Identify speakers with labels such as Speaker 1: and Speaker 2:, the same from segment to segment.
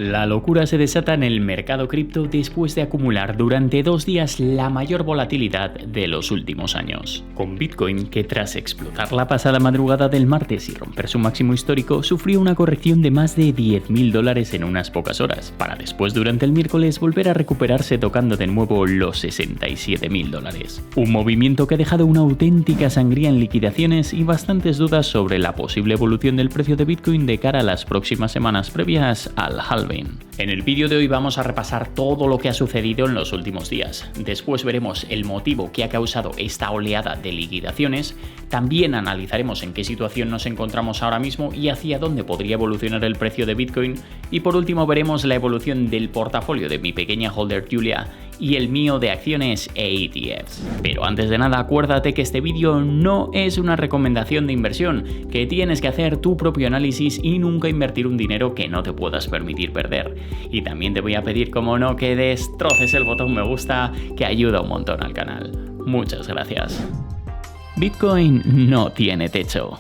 Speaker 1: La locura se desata en el mercado cripto después de acumular durante 2 días la mayor volatilidad de los últimos años. Con Bitcoin, que tras explotar la pasada madrugada del martes y romper su máximo histórico, sufrió una corrección de más de $10.000 en unas pocas horas, para después durante el miércoles volver a recuperarse tocando de nuevo los $67.000. Un movimiento que ha dejado una auténtica sangría en liquidaciones y bastantes dudas sobre la posible evolución del precio de Bitcoin de cara a las próximas semanas previas al halving. En el vídeo de hoy vamos a repasar todo lo que ha sucedido en los últimos días. Después veremos el motivo que ha causado esta oleada de liquidaciones. También analizaremos en qué situación nos encontramos ahora mismo y hacia dónde podría evolucionar el precio de Bitcoin. Y por último veremos la evolución del portafolio de mi pequeña holder Julia y el mío de acciones e ETFs. Pero antes de nada, acuérdate que este vídeo no es una recomendación de inversión, que tienes que hacer tu propio análisis y nunca invertir un dinero que no te puedas permitir perder. Y también te voy a pedir, como no, que destroces el botón me gusta, que ayuda un montón al canal. Muchas gracias. Bitcoin no tiene techo.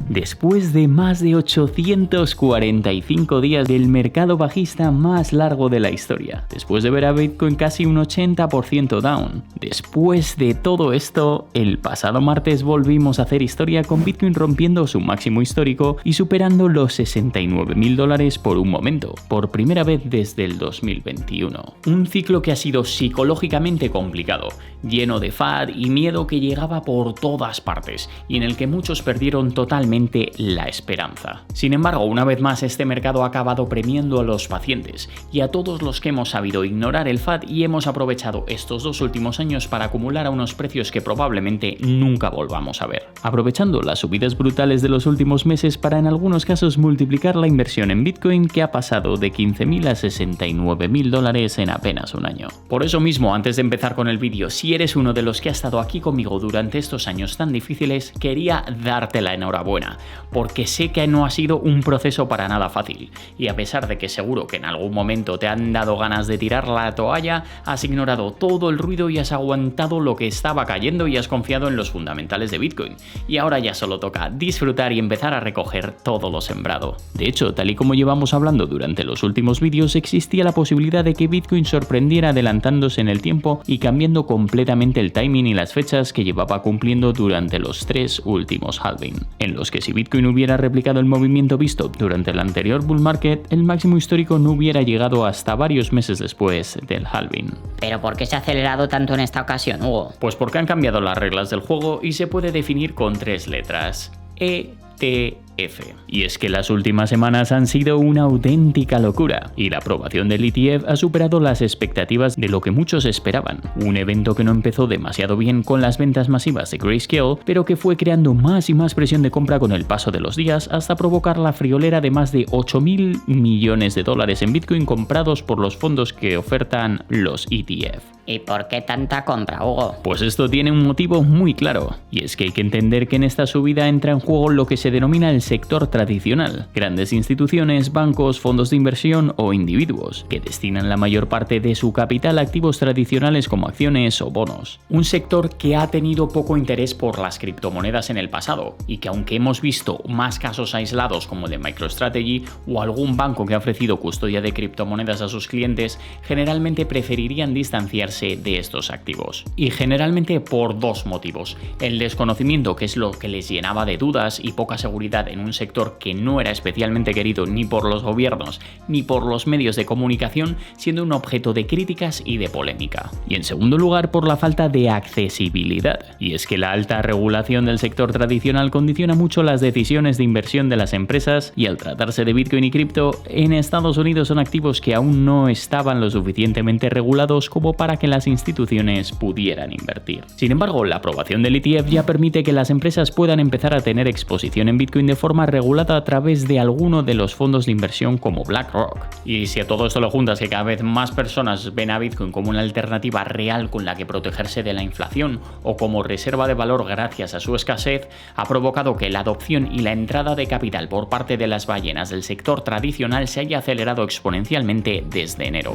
Speaker 1: Después de más de 845 días del mercado bajista más largo de la historia, después de ver a Bitcoin casi un 80% down, después de todo esto, el pasado martes volvimos a hacer historia con Bitcoin rompiendo su máximo histórico y superando los $69.000 por un momento, por primera vez desde el 2021. Un ciclo que ha sido psicológicamente complicado, lleno de FAD y miedo que llegaba por todas partes y en el que muchos perdieron totalmente la esperanza. Sin embargo, una vez más este mercado ha acabado premiando a los pacientes y a todos los que hemos sabido ignorar el FAD y hemos aprovechado estos 2 últimos años para acumular a unos precios que probablemente nunca volvamos a ver, aprovechando las subidas brutales de los últimos meses para en algunos casos multiplicar la inversión en Bitcoin, que ha pasado de $15.000 a $69.000 en apenas un año. Por eso mismo, antes de empezar con el vídeo, si eres uno de los que ha estado aquí conmigo durante estos años tan difíciles, quería darte la enhorabuena, porque sé que no ha sido un proceso para nada fácil, y a pesar de que seguro que en algún momento te han dado ganas de tirar la toalla, has ignorado todo el ruido y has aguantado lo que estaba cayendo y has confiado en los fundamentales de Bitcoin, y ahora ya solo toca disfrutar y empezar a recoger todo lo sembrado. De hecho, tal y como llevamos hablando durante los últimos vídeos, existía la posibilidad de que Bitcoin sorprendiera adelantándose en el tiempo y cambiando completamente el timing y las fechas que llevaba cumpliendo durante los 3 últimos halving, en los que si Bitcoin hubiera replicado el movimiento visto durante el anterior bull market, el máximo histórico no hubiera llegado hasta varios meses después del halving.
Speaker 2: ¿Pero por qué se ha acelerado tanto en esta ocasión, Hugo?
Speaker 1: Pues porque han cambiado las reglas del juego y se puede definir con 3 letras: ETF. Y es que las últimas semanas han sido una auténtica locura y la aprobación del ETF ha superado las expectativas de lo que muchos esperaban. Un evento que no empezó demasiado bien con las ventas masivas de Grayscale, pero que fue creando más y más presión de compra con el paso de los días hasta provocar la friolera de más de $8.000 millones en Bitcoin comprados por los fondos que ofertan los ETF.
Speaker 2: ¿Y por qué tanta compra, Hugo?
Speaker 1: Pues esto tiene un motivo muy claro, y es que hay que entender que en esta subida entra en juego lo que se denomina el sector tradicional, grandes instituciones, bancos, fondos de inversión o individuos, que destinan la mayor parte de su capital a activos tradicionales como acciones o bonos. Un sector que ha tenido poco interés por las criptomonedas en el pasado, y que aunque hemos visto más casos aislados como el de MicroStrategy o algún banco que ha ofrecido custodia de criptomonedas a sus clientes, generalmente preferirían distanciarse de estos activos. Y generalmente por 2 motivos: el desconocimiento, que es lo que les llenaba de dudas, y poca seguridad en un sector que no era especialmente querido ni por los gobiernos ni por los medios de comunicación, siendo un objeto de críticas y de polémica. Y en segundo lugar, por la falta de accesibilidad. Y es que la alta regulación del sector tradicional condiciona mucho las decisiones de inversión de las empresas, y al tratarse de Bitcoin y cripto, en Estados Unidos son activos que aún no estaban lo suficientemente regulados como para que las instituciones pudieran invertir. Sin embargo, la aprobación del ETF ya permite que las empresas puedan empezar a tener exposición en Bitcoin de forma regulada a través de alguno de los fondos de inversión como BlackRock. Y si a todo esto lo juntas que cada vez más personas ven a Bitcoin como una alternativa real con la que protegerse de la inflación o como reserva de valor gracias a su escasez, ha provocado que la adopción y la entrada de capital por parte de las ballenas del sector tradicional se haya acelerado exponencialmente desde enero.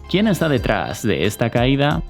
Speaker 1: ¿Quién está detrás de esta caída?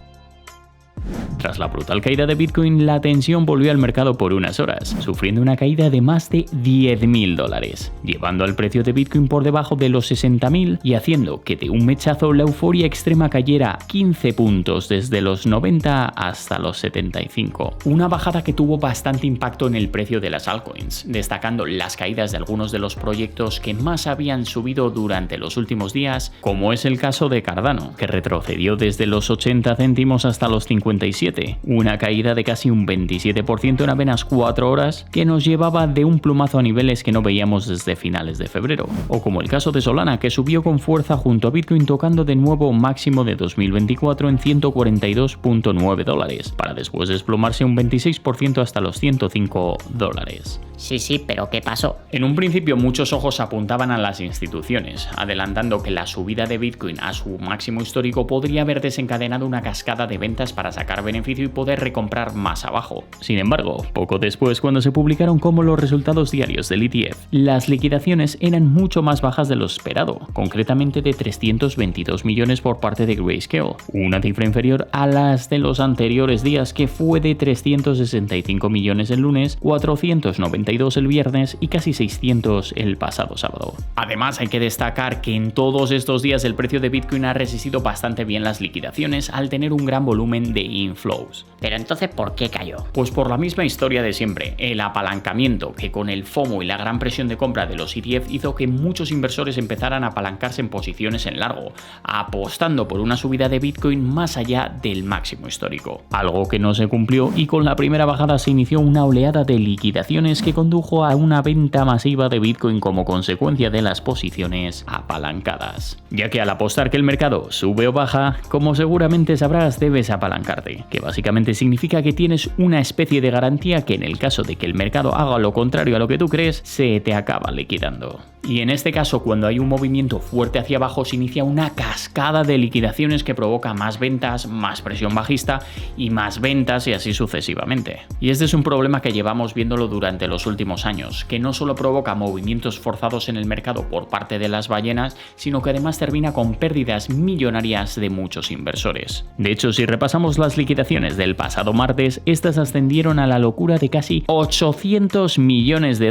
Speaker 1: Tras la brutal caída de Bitcoin, la tensión volvió al mercado por unas horas, sufriendo una caída de más de $10.000, llevando al precio de Bitcoin por debajo de los 60.000 y haciendo que de un mechazo la euforia extrema cayera 15 puntos desde los 90 hasta los 75. Una bajada que tuvo bastante impacto en el precio de las altcoins, destacando las caídas de algunos de los proyectos que más habían subido durante los últimos días, como es el caso de Cardano, que retrocedió desde los 80 céntimos hasta los 57, una caída de casi un 27% en apenas 4 horas que nos llevaba de un plumazo a niveles que no veíamos desde finales de febrero. O como el caso de Solana, que subió con fuerza junto a Bitcoin tocando de nuevo máximo de 2024 en $142.9, para después desplomarse un 26% hasta los $105.
Speaker 2: Sí, pero ¿qué pasó?
Speaker 1: En un principio muchos ojos apuntaban a las instituciones, adelantando que la subida de Bitcoin a su máximo histórico podría haber desencadenado una cascada de ventas para sacar beneficio y poder recomprar más abajo. Sin embargo, poco después, cuando se publicaron como los resultados diarios del ETF, las liquidaciones eran mucho más bajas de lo esperado, concretamente de 322 millones por parte de Grayscale, una cifra inferior a las de los anteriores días, que fue de 365 millones el lunes, 492 el viernes y casi 600 el pasado sábado. Además, hay que destacar que en todos estos días el precio de Bitcoin ha resistido bastante bien las liquidaciones al tener un gran volumen de inflows.
Speaker 2: Pero entonces, ¿por qué cayó?
Speaker 1: Pues por la misma historia de siempre, el apalancamiento que con el FOMO y la gran presión de compra de los ETF hizo que muchos inversores empezaran a apalancarse en posiciones en largo, apostando por una subida de Bitcoin más allá del máximo histórico. Algo que no se cumplió y con la primera bajada se inició una oleada de liquidaciones que condujo a una venta masiva de Bitcoin como consecuencia de las posiciones apalancadas. Ya que al apostar que el mercado sube o baja, como seguramente sabrás, debes apalancarte, que básicamente significa que tienes una especie de garantía que en el caso de que el mercado haga lo contrario a lo que tú crees, se te acaba liquidando. Y en este caso, cuando hay un movimiento fuerte hacia abajo, se inicia una cascada de liquidaciones que provoca más ventas, más presión bajista y más ventas y así sucesivamente. Y este es un problema que llevamos viéndolo durante los últimos años, que no solo provoca movimientos forzados en el mercado por parte de las ballenas, sino que además termina con pérdidas millonarias de muchos inversores. De hecho, si repasamos las liquidaciones del pasado martes, estas ascendieron a la locura de casi $800 millones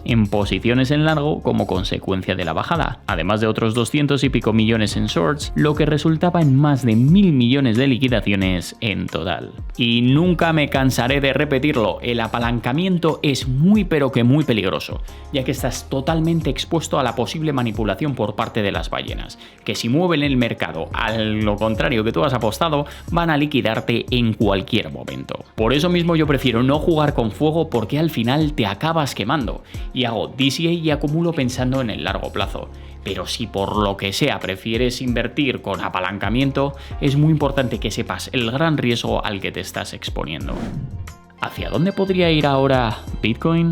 Speaker 1: en posiciones en largo como consecuencia de la bajada, además de otros 200 y pico millones en shorts, lo que resultaba en más de 1.000 millones de liquidaciones en total. Y nunca me cansaré de repetirlo, el apalancamiento es muy pero que muy peligroso, ya que estás totalmente expuesto a la posible manipulación por parte de las ballenas, que si mueven el mercado a lo contrario que tú has apostado, van a liquidarte en cualquier momento. Por eso mismo yo prefiero no jugar con fuego, porque al final te acabas quemando, y hago DCA y acumulo pensando en el largo plazo. Pero si por lo que sea prefieres invertir con apalancamiento, es muy importante que sepas el gran riesgo al que te estás exponiendo. ¿Hacia dónde podría ir ahora Bitcoin?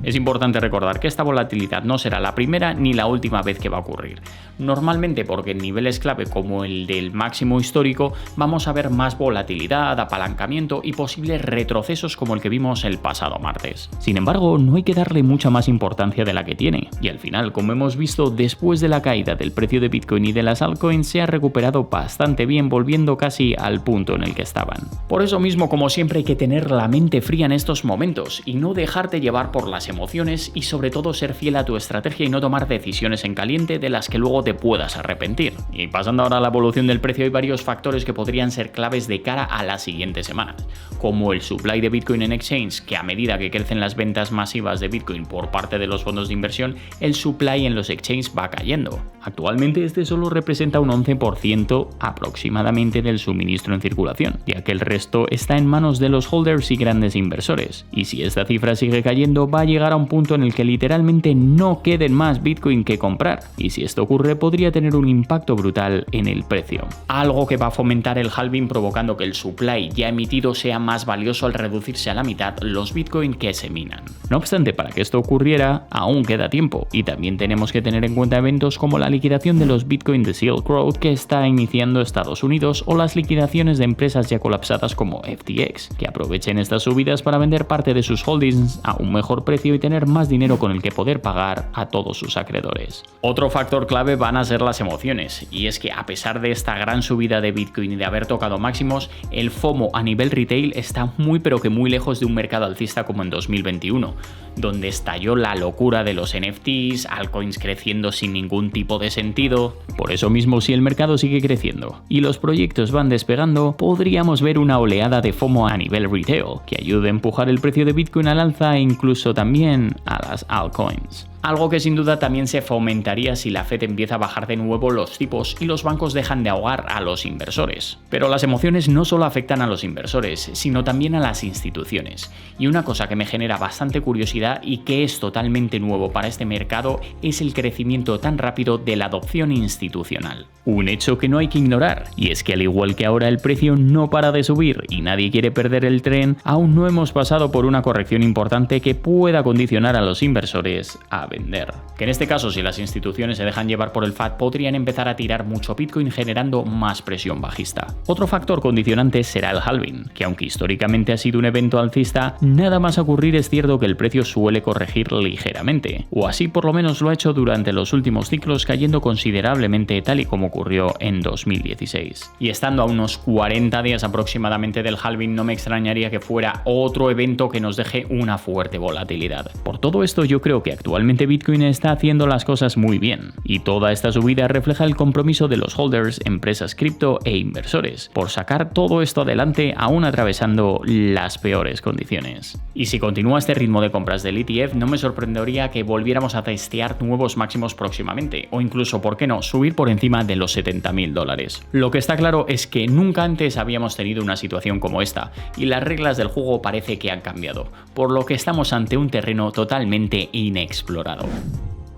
Speaker 1: Es importante recordar que esta volatilidad no será la primera ni la última vez que va a ocurrir. Normalmente, porque en niveles clave como el del máximo histórico vamos a ver más volatilidad, apalancamiento y posibles retrocesos como el que vimos el pasado martes. Sin embargo, no hay que darle mucha más importancia de la que tiene, y al final, como hemos visto, después de la caída del precio de Bitcoin y de las altcoins se ha recuperado bastante bien, volviendo casi al punto en el que estaban. Por eso mismo, como siempre, hay que tener la mente fría en estos momentos y no dejarte llevar por las emociones, y sobre todo ser fiel a tu estrategia y no tomar decisiones en caliente de las que luego te puedas arrepentir. Y pasando ahora a la evolución del precio, hay varios factores que podrían ser claves de cara a las siguientes semanas, como el supply de Bitcoin en exchange, que a medida que crecen las ventas masivas de Bitcoin por parte de los fondos de inversión, el supply en los exchanges va cayendo. Actualmente este solo representa un 11% aproximadamente del suministro en circulación, ya que el resto está en manos de los holders y grandes inversores. Y si esta cifra sigue cayendo, va a llegar a un punto en el que literalmente no queden más Bitcoin que comprar, y si esto ocurre podría tener un impacto brutal en el precio. Algo que va a fomentar el halving, provocando que el supply ya emitido sea más valioso al reducirse a la mitad los Bitcoin que se minan. No obstante, para que esto ocurriera aún queda tiempo, y también tenemos que tener en cuenta eventos como la liquidación de los Bitcoin de Silk Road que está iniciando Estados Unidos, o las liquidaciones de empresas ya colapsadas como FTX, que aprovechen estas subidas para vender parte de sus holdings a un mejor mejor precio y tener más dinero con el que poder pagar a todos sus acreedores. Otro factor clave van a ser las emociones, y es que a pesar de esta gran subida de Bitcoin y de haber tocado máximos, el FOMO a nivel retail está muy pero que muy lejos de un mercado alcista como en 2021, donde estalló la locura de los NFTs, altcoins creciendo sin ningún tipo de sentido. Por eso mismo, si el mercado sigue creciendo y los proyectos van despegando, podríamos ver una oleada de FOMO a nivel retail que ayude a empujar el precio de Bitcoin al alza e incluso también a las altcoins. Algo que sin duda también se fomentaría si la Fed empieza a bajar de nuevo los tipos y los bancos dejan de ahogar a los inversores. Pero las emociones no solo afectan a los inversores, sino también a las instituciones. Y una cosa que me genera bastante curiosidad y que es totalmente nuevo para este mercado es el crecimiento tan rápido de la adopción institucional. Un hecho que no hay que ignorar, y es que al igual que ahora el precio no para de subir y nadie quiere perder el tren, aún no hemos pasado por una corrección importante que pueda condicionar a los inversores a vender. Que en este caso, si las instituciones se dejan llevar por el FAD, podrían empezar a tirar mucho Bitcoin generando más presión bajista. Otro factor condicionante será el halving, que aunque históricamente ha sido un evento alcista, nada más ocurrir es cierto que el precio suele corregir ligeramente, o así por lo menos lo ha hecho durante los últimos ciclos, cayendo considerablemente tal y como ocurrió en 2016. Y estando a unos 40 días aproximadamente del halving, no me extrañaría que fuera otro evento que nos deje una fuerte volatilidad. Por todo esto, yo creo que actualmente Bitcoin está haciendo las cosas muy bien, y toda esta subida refleja el compromiso de los holders, empresas cripto e inversores por sacar todo esto adelante aún atravesando las peores condiciones. Y si continúa este ritmo de compras del ETF, no me sorprendería que volviéramos a testear nuevos máximos próximamente, o incluso, ¿por qué no?, subir por encima de los $70.000. Lo que está claro es que nunca antes habíamos tenido una situación como esta, y las reglas del juego parece que han cambiado, por lo que estamos ante un terreno totalmente inexplorado.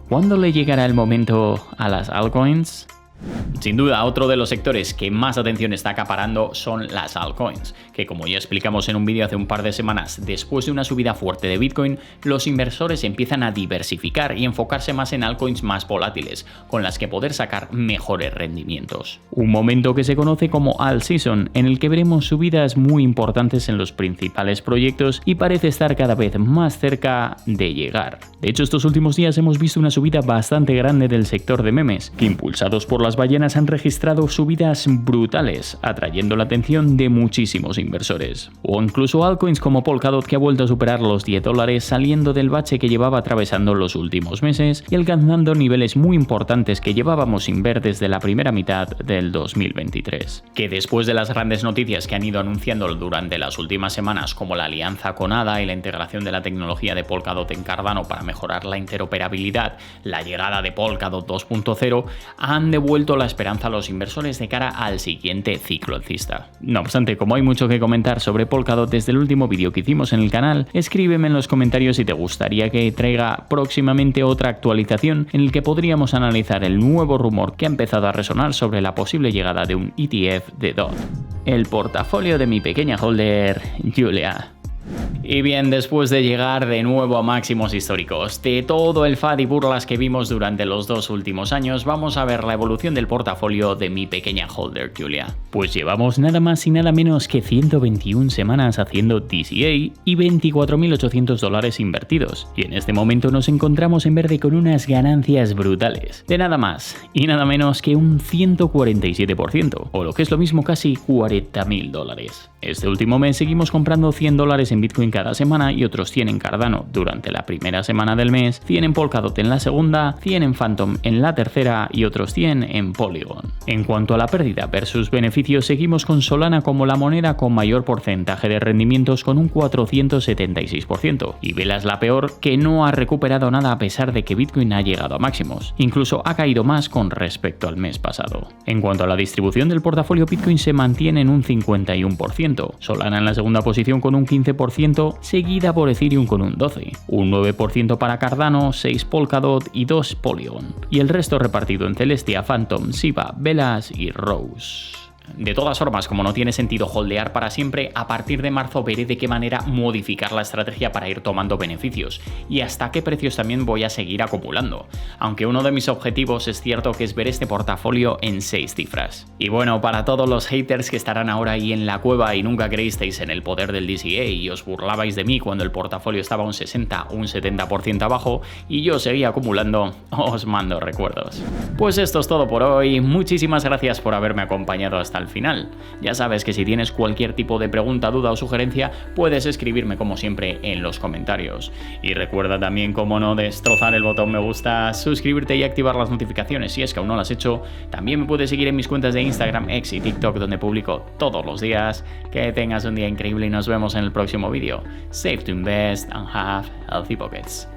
Speaker 1: ¿Cuándo le llegará el momento a las altcoins? Sin duda, otro de los sectores que más atención está acaparando son las altcoins, que como ya explicamos en un vídeo hace un par de semanas, después de una subida fuerte de Bitcoin, los inversores empiezan a diversificar y enfocarse más en altcoins más volátiles, con las que poder sacar mejores rendimientos. Un momento que se conoce como alt season, en el que veremos subidas muy importantes en los principales proyectos y parece estar cada vez más cerca de llegar. De hecho, estos últimos días hemos visto una subida bastante grande del sector de memes, que impulsados por las ballenas han registrado subidas brutales, atrayendo la atención de muchísimos inversores. O incluso altcoins como Polkadot, que ha vuelto a superar los $10 saliendo del bache que llevaba atravesando los últimos meses y alcanzando niveles muy importantes que llevábamos sin ver desde la primera mitad del 2023. Que después de las grandes noticias que han ido anunciando durante las últimas semanas, como la alianza con ADA y la integración de la tecnología de Polkadot en Cardano para mejorar la interoperabilidad, la llegada de Polkadot 2.0, han devuelto la esperanza a los inversores de cara al siguiente ciclo alcista. No obstante, como hay mucho que comentar sobre Polkadot desde el último vídeo que hicimos en el canal, escríbeme en los comentarios si te gustaría que traiga próximamente otra actualización en el que podríamos analizar el nuevo rumor que ha empezado a resonar sobre la posible llegada de un ETF de DOT. El portafolio de mi pequeña holder, Julia. Y bien, después de llegar de nuevo a máximos históricos, de todo el FAD y burlas que vimos durante los 2 últimos años, vamos a ver la evolución del portafolio de mi pequeña holder, Julia. Pues llevamos nada más y nada menos que 121 semanas haciendo DCA y $24.800 invertidos. Y en este momento nos encontramos en verde con unas ganancias brutales, de nada más y nada menos que un 147%, o lo que es lo mismo, casi $40.000. Este último mes seguimos comprando $100 en Bitcoin cada semana y otros 100 en Cardano durante la primera semana del mes, 100 en Polkadot en la segunda, 100 en Phantom en la tercera y otros 100 en Polygon. En cuanto a la pérdida versus beneficios, seguimos con Solana como la moneda con mayor porcentaje de rendimientos con un 476%, y Vela es la peor, que no ha recuperado nada a pesar de que Bitcoin ha llegado a máximos, incluso ha caído más con respecto al mes pasado. En cuanto a la distribución del portafolio, Bitcoin se mantiene en un 51%, Solana en la segunda posición con un 15%, seguida por Ethereum con un 12%, un 9% para Cardano, 6% Polkadot y 2% Polygon, y el resto repartido en Celestia, Phantom, Shiba, Velas y Rose. De todas formas, como no tiene sentido holdear para siempre, a partir de marzo veré de qué manera modificar la estrategia para ir tomando beneficios y hasta qué precios también voy a seguir acumulando. Aunque uno de mis objetivos es cierto que es ver este portafolio en 6 cifras. Y bueno, para todos los haters que estarán ahora ahí en la cueva y nunca creísteis en el poder del DCA y os burlabais de mí cuando el portafolio estaba un 60 o un 70% abajo y yo seguía acumulando, os mando recuerdos. Pues esto es todo por hoy, muchísimas gracias por haberme acompañado hasta el final. Ya sabes que si tienes cualquier tipo de pregunta, duda o sugerencia, puedes escribirme como siempre en los comentarios. Y recuerda también, como no, destrozar el botón me gusta, suscribirte y activar las notificaciones si es que aún no lo has hecho. También me puedes seguir en mis cuentas de Instagram, X y TikTok, donde publico todos los días. Que tengas un día increíble y nos vemos en el próximo vídeo. Save to invest and have healthy pockets.